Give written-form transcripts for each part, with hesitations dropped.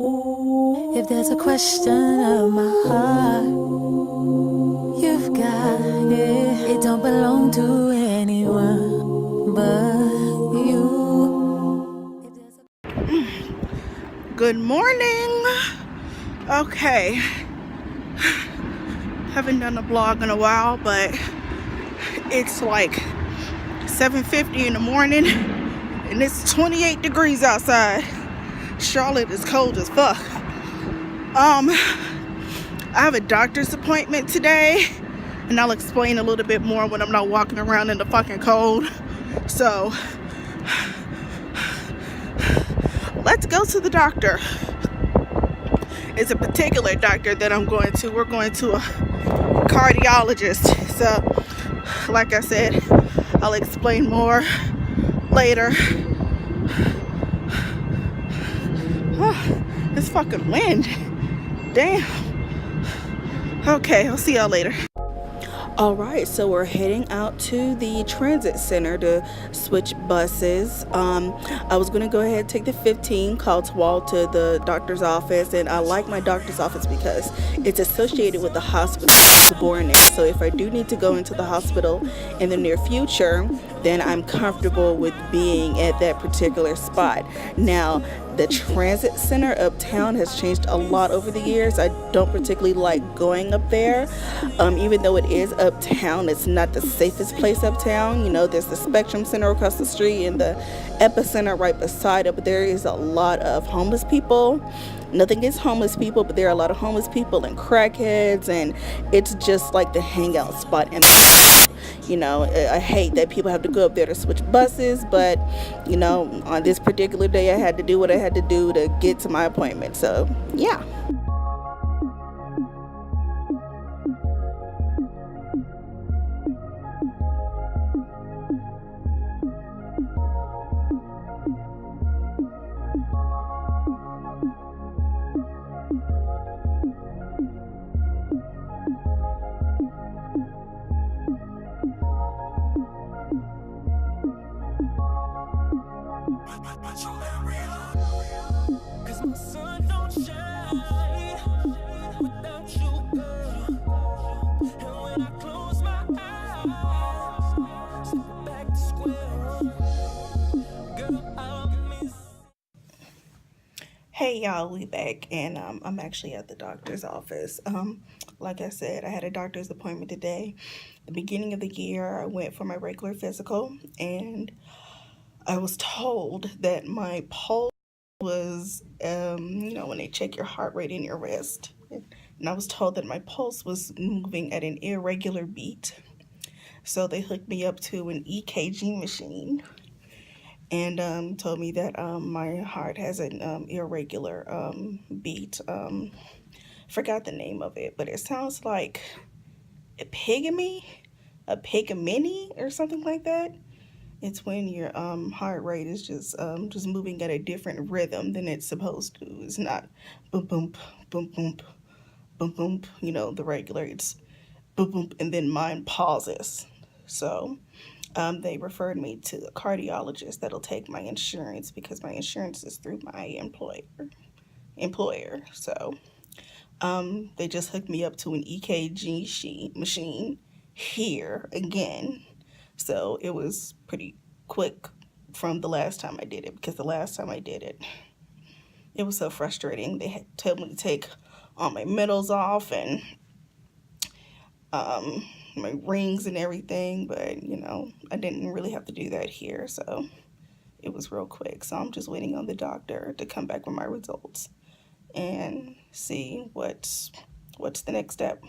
If there's a question of my heart, you've got it. It don't belong to anyone but you. Good morning. Okay. Haven't done a vlog in a while, but it's like 7:50 in the morning and it's 28 degrees outside. Charlotte is cold as fuck. I have a doctor's appointment today, and I'll explain a little bit more when I'm not walking around in the fucking cold. So let's go to the doctor. It's a particular doctor that I'm going to. We're going to a cardiologist. So like I said, I'll explain more later. Oh, this fucking wind. Damn. Okay, I'll see y'all later. Alright, so we're heading out to the transit center to switch buses. I was going to go ahead and take the 15, call to walk to the doctor's office, and I like my doctor's office because it's associated with the hospital I was born in. So if I do need to go into the hospital in the near future, then I'm comfortable with being at that particular spot. Now, the transit center uptown has changed a lot over the years. I don't particularly like going up there. Even though it is uptown, it's not the safest place uptown. You know, there's the Spectrum Center across the street and the Epicenter right beside it, but there is a lot of homeless people. Nothing against homeless people, but there are a lot of homeless people and crackheads, and it's just like the hangout spot. And you know, I hate that people have to go up there to switch buses, but you know, on this particular day I had to do what I had to do to get to my appointment. So yeah. Hey y'all, we back, and I'm actually at the doctor's office. Like I said, I had a doctor's appointment today. The beginning of the year, I went for my regular physical, and I was told that my pulse was, you know, when they check your heart rate in your wrist, and I was told that my pulse was moving at an irregular beat. So they hooked me up to an EKG machine, and told me that my heart has an irregular beat. Forgot the name of it, but it sounds like a pigamy or something like that. It's when your heart rate is just moving at a different rhythm than it's supposed to. It's not boom boom boom boom boom boom. You know, the regular. It's boom boom, and then mine pauses. So they referred me to a cardiologist that'll take my insurance because my insurance is through my employer. So they just hooked me up to an EKG machine here again. So it was pretty quick from the last time I did it, because the last time I did it, it was so frustrating. They had told me to take all my medals off and my rings and everything, but you know, I didn't really have to do that here, so it was real quick. So I'm just waiting on the doctor to come back with my results and see what's the next step.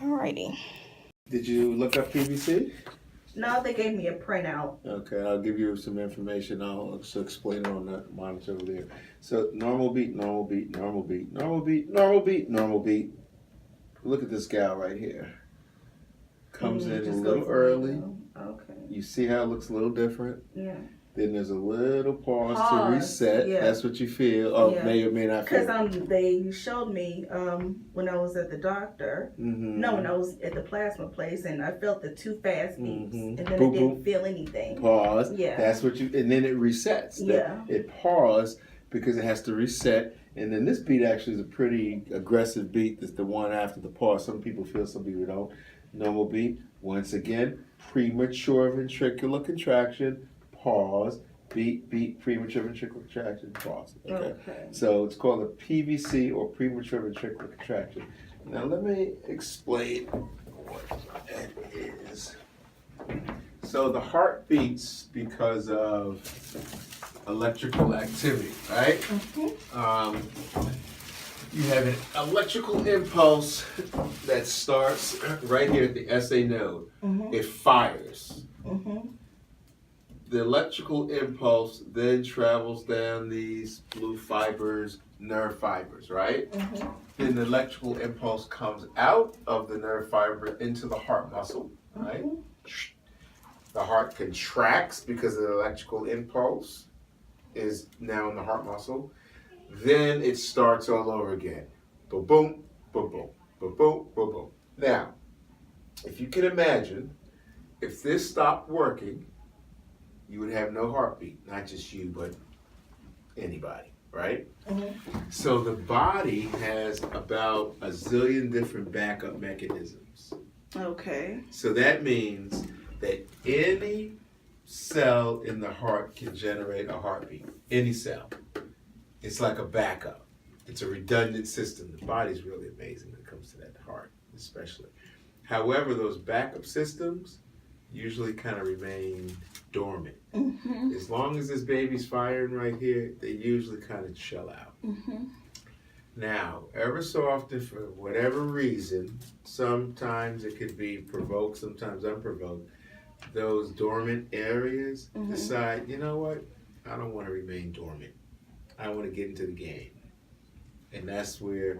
Alrighty. Did you look up PVC? No, they gave me a printout. Okay, I'll give you some information. I'll also explain it on that monitor over there. So normal beat, normal beat, normal beat, normal beat, normal beat, normal beat. Look at this gal right here. Comes in a little early. Okay. You see how it looks a little different? Yeah. Then there's a little pause to reset. Yeah. That's what you feel. Or Yeah. may or may not feel. Because they showed me when I was at the doctor. Mm-hmm. No, when I was at the plasma place, and I felt the 2 fast beats, and then Boom, I didn't boom. feel anything. Pause. Yeah. That's what you, and then it resets. Yeah. It paused because it has to reset. And then this beat actually is a pretty aggressive beat. That's the one after the pause. Some people feel, some people don't. Normal beat. Once again, premature ventricular contraction. Pause. Beat, beat, premature ventricular contraction. Pause. Okay. So it's called a PVC or premature ventricular contraction. Now let me explain what that is. So the heart beats because of electrical activity, right? You have an electrical impulse that starts right here at the SA node. It fires. The electrical impulse then travels down these blue fibers, nerve fibers, right? Then the electrical impulse comes out of the nerve fiber into the heart muscle, right? The heart contracts because the electrical impulse is now in the heart muscle. Then it starts all over again. Boom, boom, boom, boom, boom, boom, boom, boom. Now, if you can imagine, if this stopped working, you would have no heartbeat. Not just you, but anybody, right? So the body has about a zillion different backup mechanisms. Okay. So that means that any cell in the heart can generate a heartbeat. Any cell. It's like a backup. It's a redundant system. The body's really amazing when it comes to that heart, especially. However, those backup systems usually kind of remain dormant. As long as this baby's firing right here, they usually kind of chill out. Now, ever so often, for whatever reason, sometimes it could be provoked, sometimes unprovoked, those dormant areas decide, you know what, I don't want to remain dormant. I want to get into the game. And that's where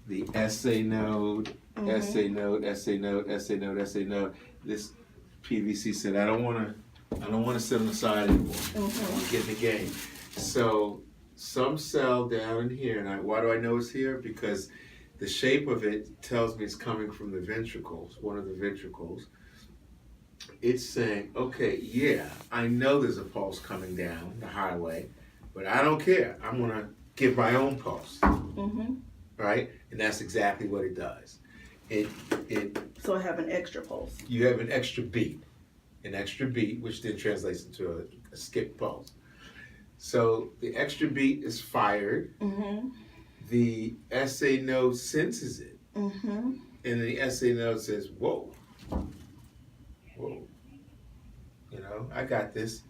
the SA node, SA node, SA node, SA node, SA node, this PVC said, I don't want to sit on the side anymore. I want to get in the game. So some cell down in here, and why do I know it's here? Because the shape of it tells me it's coming from the ventricles, one of the ventricles. It's saying, okay, yeah, I know there's a pulse coming down the highway, but I don't care. I'm going to give my own pulse. Right? And that's exactly what it does. So I have an extra pulse. You have an extra beat, which then translates into a skip pulse. So the extra beat is fired. The SA node senses it. And the SA node says, whoa, whoa. You know, I got this.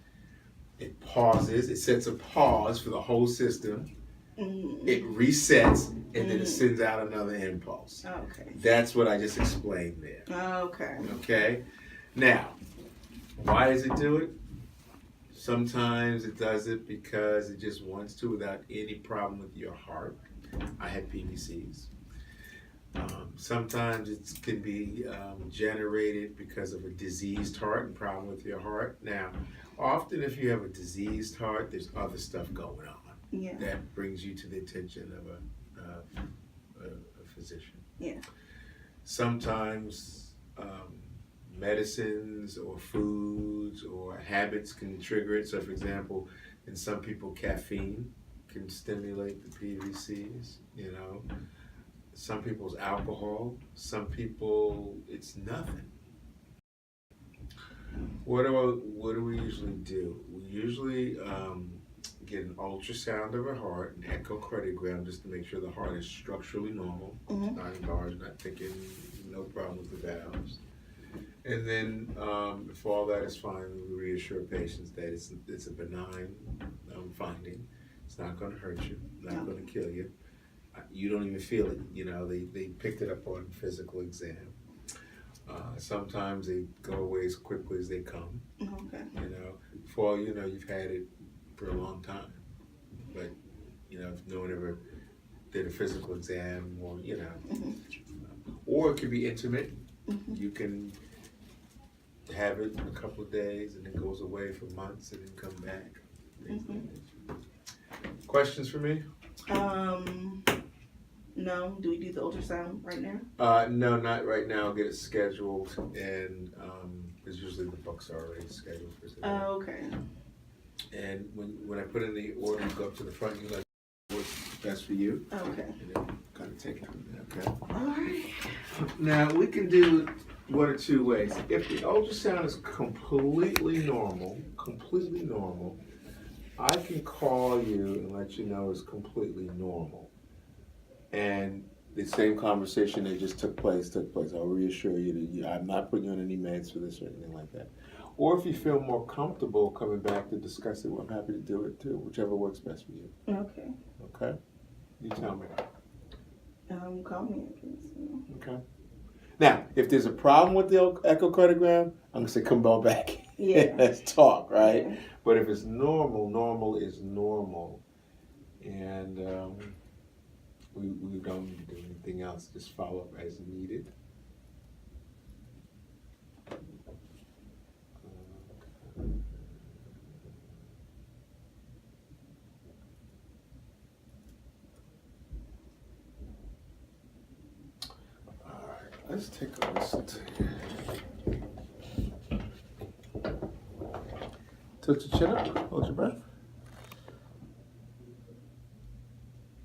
It pauses. It sets a pause for the whole system. It resets, and then it sends out another impulse. Okay. That's what I just explained there. Okay. Okay? Now, why does it do it? Sometimes it does it because it just wants to without any problem with your heart. I had PVCs. Sometimes it can be generated because of a diseased heart and problem with your heart. Now, often if you have a diseased heart, there's other stuff going on. Yeah. That brings you to the attention of a physician. Yeah. Sometimes medicines or foods or habits can trigger it. So, for example, in some people, caffeine can stimulate the PVCs. You know, some people's alcohol. Some people, it's nothing. What do we usually do? We usually get an ultrasound of a heart, an echocardiogram, just to make sure the heart is structurally normal, not enlarged, not thickened, no problem with the valves. And then if all that is fine, we reassure patients that it's a benign finding. It's not going to hurt you, not going to kill you. You don't even feel it. You know, they picked it up on physical exam. Sometimes they go away as quickly as they come. Okay. You know, for all you know, you've had it for a long time. But, you know, if no one ever did a physical exam or, you know, or it could be intermittent. You can have it in a couple of days and then goes away for months and then come back. Questions for me? No. Do we do the ultrasound right now? No, not right now. I'll get it scheduled, and because usually the books are already scheduled for today. Oh, okay. And when I put in the order, you go up to the front, you let what's best for you. Okay. And then kind of take it from there, okay? All right. Now, we can do one or two ways. If the ultrasound is completely normal, I can call you and let you know it's completely normal. And the same conversation that just took place. I'll reassure you that I'm not putting you on any meds for this or anything like that. Or if you feel more comfortable coming back to discuss it, I'm happy to do it too, whichever works best for you. Okay. Okay? You tell me. Call me, I guess. Okay. Now, if there's a problem with the echocardiogram, I'm going to say come on back. Yeah. Let's talk, right? Yeah. But if it's normal is normal. And we don't need to do anything else. Just follow up as needed. All right, let's take a listen to you. Tilt your chin up. Hold your breath.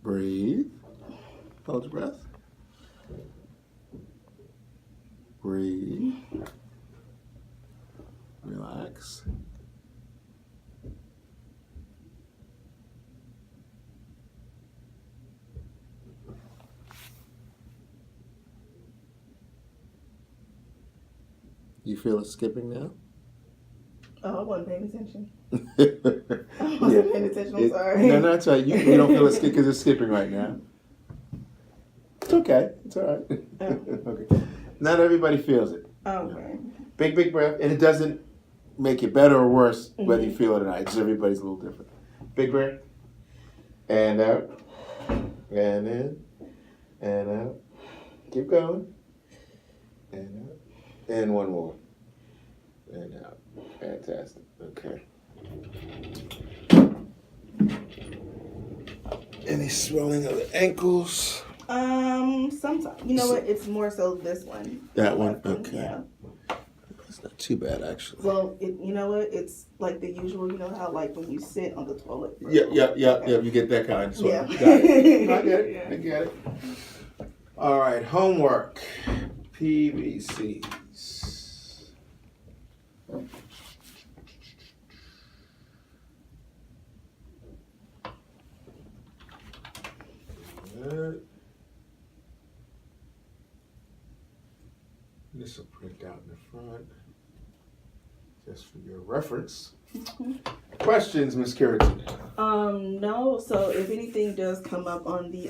Breathe. Hold your breath. Breathe. Relax. You feel it skipping now? Oh, I wasn't paying attention. I Yeah. wasn't paying attention, I'm sorry. No, that's right. You don't feel it because it's skipping right now. It's okay. It's all right. Okay. Not everybody feels it. Okay. Big breath, and it doesn't make it better or worse whether you feel it or not. It's everybody's a little different. Big breath, and out, and in, and out. Keep going, and out, and one more, and out. Fantastic. Okay. Any swelling of the ankles? Sometimes. You know what? It's more so this one. That one? Okay. Yeah. It's not too bad, actually. Well, you know what? It's like the usual. You know how like when you sit on the toilet. Yeah. You get that kind of swelling. Yeah. Got it. I get it. I get it. All right. Homework. PVCs. Good. This will print out in the front, just for your reference. Questions, Miss Carrington? No. So if anything does come up on the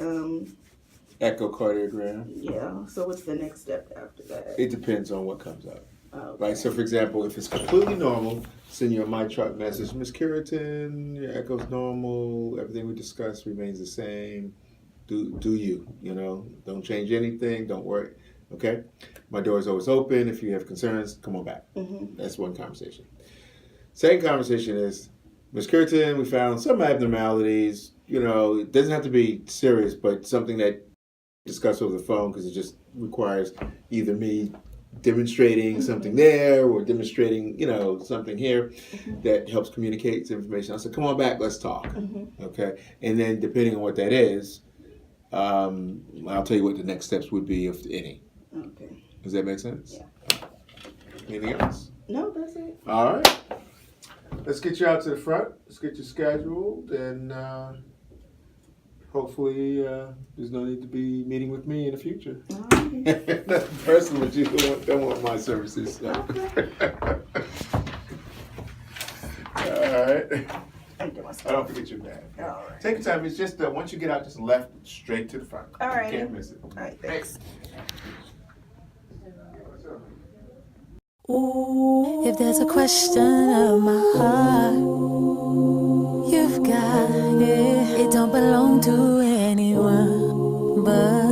Echocardiogram. yeah. So what's the next step after that? It depends on what comes up. Okay. Right. So, for example, if it's completely normal, send you a my chart message, Miss Carrington. Your echo's normal. Everything we discussed remains the same. Do you? You know, don't change anything. Don't worry. Okay. My door is always open. If you have concerns, come on back. That's one conversation. Second conversation is, Ms. Curtin, we found some abnormalities. You know, it doesn't have to be serious, but something that discuss over the phone because it just requires either me demonstrating something there or demonstrating, you know, something here that helps communicate information. I said, come on back, let's talk. Okay. And then depending on what that is, I'll tell you what the next steps would be, if any. Okay. Does that make sense? Yeah. Anything else? No, that's it. All right. Let's get you out to the front. Let's get you scheduled, and hopefully there's no need to be meeting with me in the future. All right. Not person, but you don't want my services. So. Okay. All right. I'm doing I don't forget your bag. All right. Take your time. It's just once you get out, just left straight to the front. All right. You can't miss it. All right, thanks. If there's a question of my heart, you've got it. It don't belong to anyone but